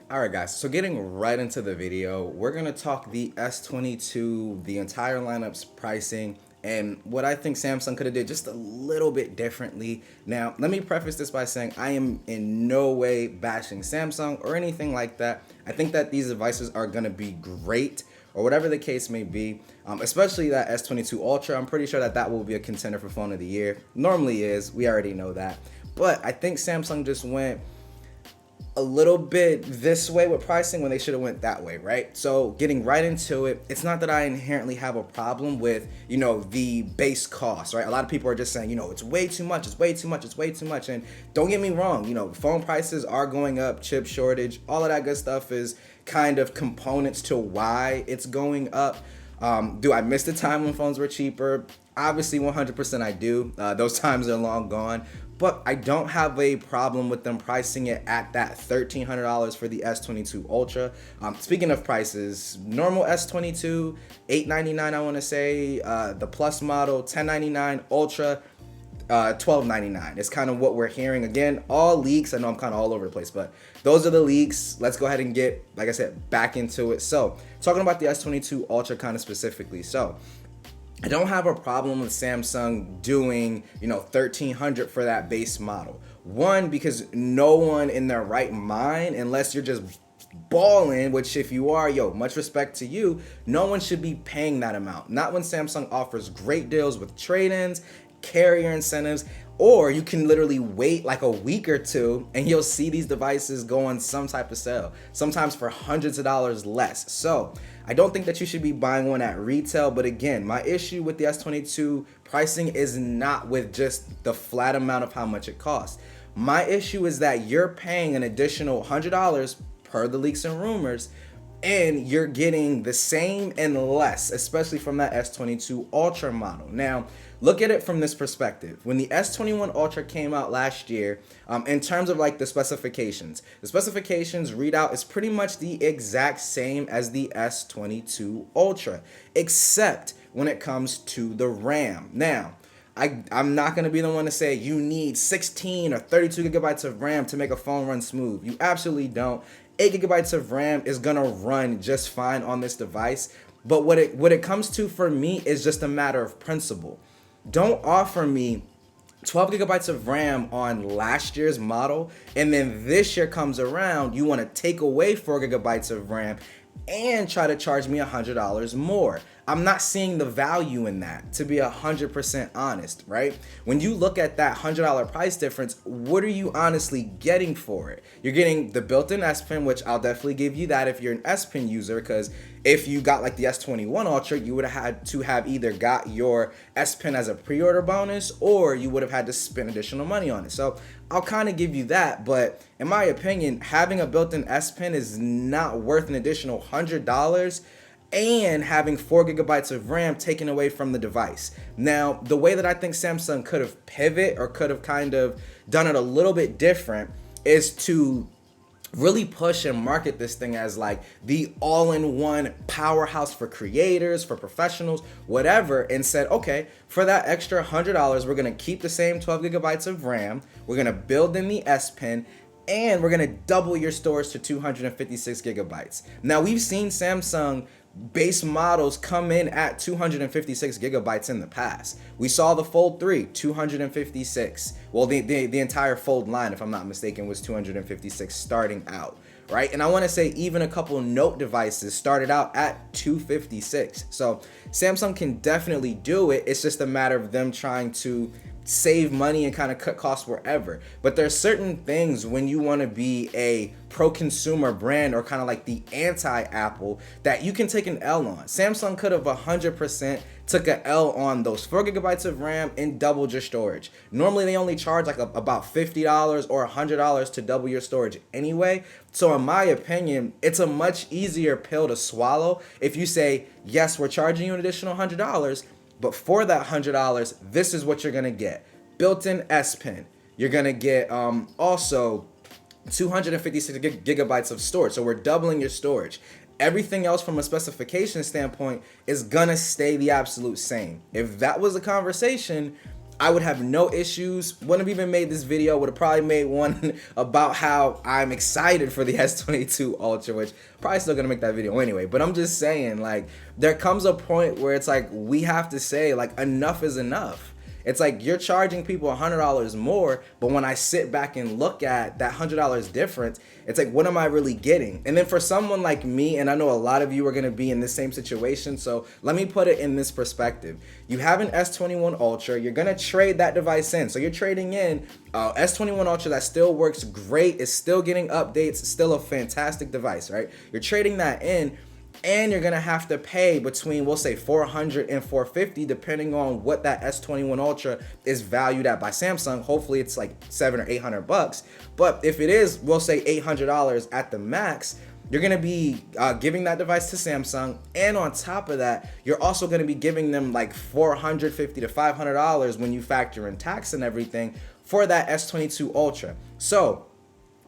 Alright guys, so getting right into the video, we're going to talk the S22, the entire lineup's pricing, and what I think Samsung could have did just a little bit differently. Now, let me preface this by saying I am in no way bashing Samsung or anything like that. I think that these devices are going to be great, or whatever the case may be, especially that S22 Ultra. I'm pretty sure that that will be a contender for phone of the year. Normally is, we already know that. But I think Samsung just went a little bit this way with pricing when they should have went that way, right? So getting right into it, it's not that I inherently have a problem with, the base cost, right? A lot of people are just saying, it's way too much, it's way too much, it's way too much. And don't get me wrong, phone prices are going up, chip shortage, all of that good stuff is kind of components to why it's going up. Do I miss the time when phones were cheaper? Obviously, 100% I do. Those times are long gone. But I don't have a problem with them pricing it at that $1,300 for the S22 Ultra. Speaking of prices, normal S22, $899 I want to say. The Plus model, $1099. Ultra, $1299. It's kind of what we're hearing. Again, all leaks. I know I'm kind of all over the place, but those are the leaks. Let's go ahead and get, like I said, back into it. So talking about the S22 Ultra kind of specifically. So I don't have a problem with Samsung doing, $1,300 for that base model. One, because no one in their right mind, unless you're just balling, which if you are, much respect to you, no one should be paying that amount. Not when Samsung offers great deals with trade-ins, carrier incentives, or you can literally wait like a week or two and you'll see these devices go on some type of sale, sometimes for hundreds of dollars less. So I don't think that you should be buying one at retail. But again, my issue with the S22 pricing is not with just the flat amount of how much it costs. My issue is that you're paying an additional $100 per the leaks and rumors, and you're getting the same and less, especially from that S22 Ultra model. Now, look at it from this perspective. When the S21 Ultra came out last year, in terms of like the specifications readout is pretty much the exact same as the S22 Ultra, except when it comes to the RAM. Now, I'm not going to be the one to say you need 16 or 32 gigabytes of RAM to make a phone run smooth. You absolutely don't. 8 gigabytes of RAM is going to run just fine on this device. But what it comes to for me is just a matter of principle. Don't offer me 12 gigabytes of RAM on last year's model, and then this year comes around, you want to take away 4 gigabytes of RAM and try to charge me $100 more. I'm not seeing the value in that, to be 100% honest, right? When you look at that $100 price difference, what are you honestly getting for it? You're getting the built-in S Pen, which I'll definitely give you that if you're an S Pen user, because if you got like the S21 Ultra, you would have had to have either got your S Pen as a pre-order bonus, or you would have had to spend additional money on it. So I'll kind of give you that, but in my opinion, having a built-in S Pen is not worth an additional $100 and having 4 gigabytes of RAM taken away from the device. Now, the way that I think Samsung could have pivoted or could have kind of done it a little bit different is to really push and market this thing as like the all-in-one powerhouse for creators, for professionals, whatever, and said, okay, for that extra $100, we're going to keep the same 12 gigabytes of RAM, we're going to build in the S Pen, and we're going to double your storage to 256 gigabytes. Now, we've seen Samsung base models come in at 256 gigabytes in the past. We saw the Fold 3, 256. Well, the entire Fold line, if I'm not mistaken, was 256 starting out, right? And I want to say even a couple Note devices started out at 256. So Samsung can definitely do it. It's just a matter of them trying to save money and kind of cut costs wherever. But there's certain things when you want to be a pro-consumer brand or kind of like the anti-Apple that you can take an L on. Samsung could have 100% took an L on those 4 gigabytes of RAM and doubled your storage. Normally they only charge like about $50 or $100 to double your storage anyway. So in my opinion, it's a much easier pill to swallow if you say, yes, we're charging you an additional $100, but for that $100, this is what you're going to get. Built-in S Pen. You're going to get also 256 gigabytes of storage. So we're doubling your storage. Everything else from a specification standpoint is going to stay the absolute same. If that was the conversation, I would have no issues. Wouldn't have even made this video. Would have probably made one about how I'm excited for the S22 Ultra, which probably still gonna make that video anyway. But I'm just saying, like, there comes a point where it's like we have to say, like, enough is enough. It's like you're charging people $100 more, but when I sit back and look at that $100 difference, it's like, what am I really getting? And then for someone like me, and I know a lot of you are gonna be in the same situation, so let me put it in this perspective. You have an S21 Ultra, you're gonna trade that device in. So you're trading in S21 Ultra that still works great, is still getting updates, still a fantastic device, right? You're trading that in, and you're gonna have to pay between, we'll say, $400 and $450, depending on what that S21 Ultra is valued at by Samsung. Hopefully it's like $700 or $800, but if it is, we'll say $800 at the max, you're gonna be giving that device to Samsung, and on top of that, you're also gonna be giving them like $450 to $500 when you factor in tax and everything for that S22 Ultra. So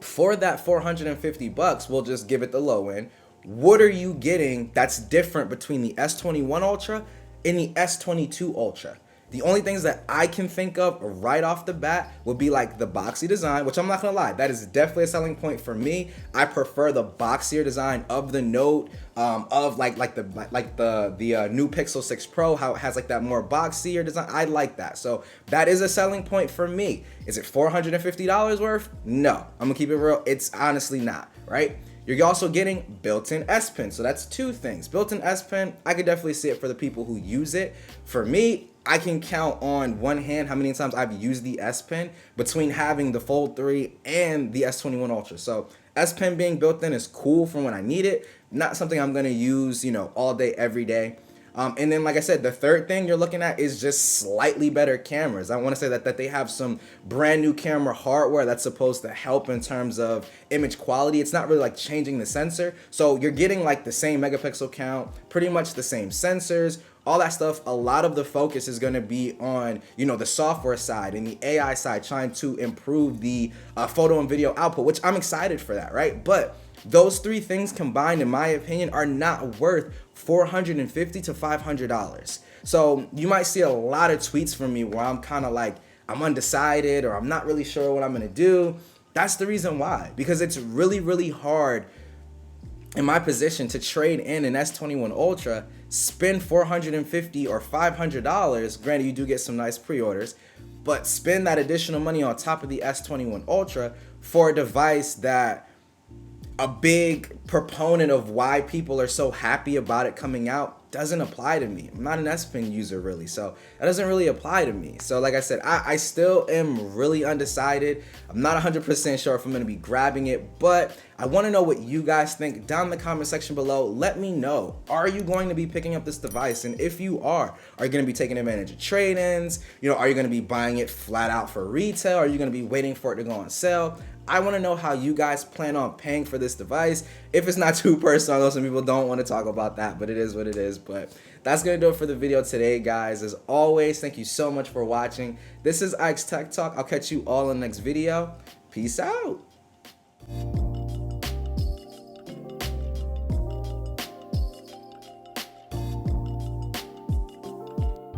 for that $450, we'll just give it the low end. What are you getting that's different between the S21 Ultra and the S22 Ultra? The only things that I can think of right off the bat would be like the boxy design, which I'm not gonna lie, that is definitely a selling point for me. I prefer the boxier design of the Note, of like the new Pixel 6 Pro, how it has like that more boxier design. I like that, so that is a selling point for me. Is it $450 worth? No, I'm gonna keep it real. It's honestly not, right? You're also getting built-in S Pen, so that's two things. Built-in S Pen, I could definitely see it for the people who use it. For me, I can count on one hand how many times I've used the S Pen between having the Fold 3 and the S21 Ultra. So S Pen being built in is cool for when I need it. Not something I'm gonna use, you know, all day, every day. And then, like I said, the third thing you're looking at is just slightly better cameras. I want to say that they have some brand new camera hardware that's supposed to help in terms of image quality. It's not really like changing the sensor. So you're getting like the same megapixel count, pretty much the same sensors, all that stuff. A lot of the focus is going to be on, you know, the software side and the AI side, trying to improve the photo and video output, which I'm excited for that, right? But those three things combined, in my opinion, are not worth $450 to $500. So you might see a lot of tweets from me where I'm kind of like, I'm undecided or I'm not really sure what I'm gonna do. That's the reason why, because it's really, really hard in my position to trade in an S21 Ultra, spend $450 or $500. Granted, you do get some nice pre-orders, but spend that additional money on top of the S21 Ultra for a device that a big proponent of why people are so happy about it coming out doesn't apply to me. I'm not an S Pen user really, so that doesn't really apply to me. So like I said, I still am really undecided. I'm not 100% sure if I'm gonna be grabbing it, but I wanna know what you guys think down in the comment section below. Let me know, are you going to be picking up this device? And if you are you gonna be taking advantage of trade-ins? You know, are you gonna be buying it flat out for retail? Are you gonna be waiting for it to go on sale? I want to know how you guys plan on paying for this device. If it's not too personal, I know some people don't want to talk about that, but it is what it is. But that's going to do it for the video today, guys. As always, thank you so much for watching. This is Ike's Tech Talk. I'll catch you all in the next video. Peace out.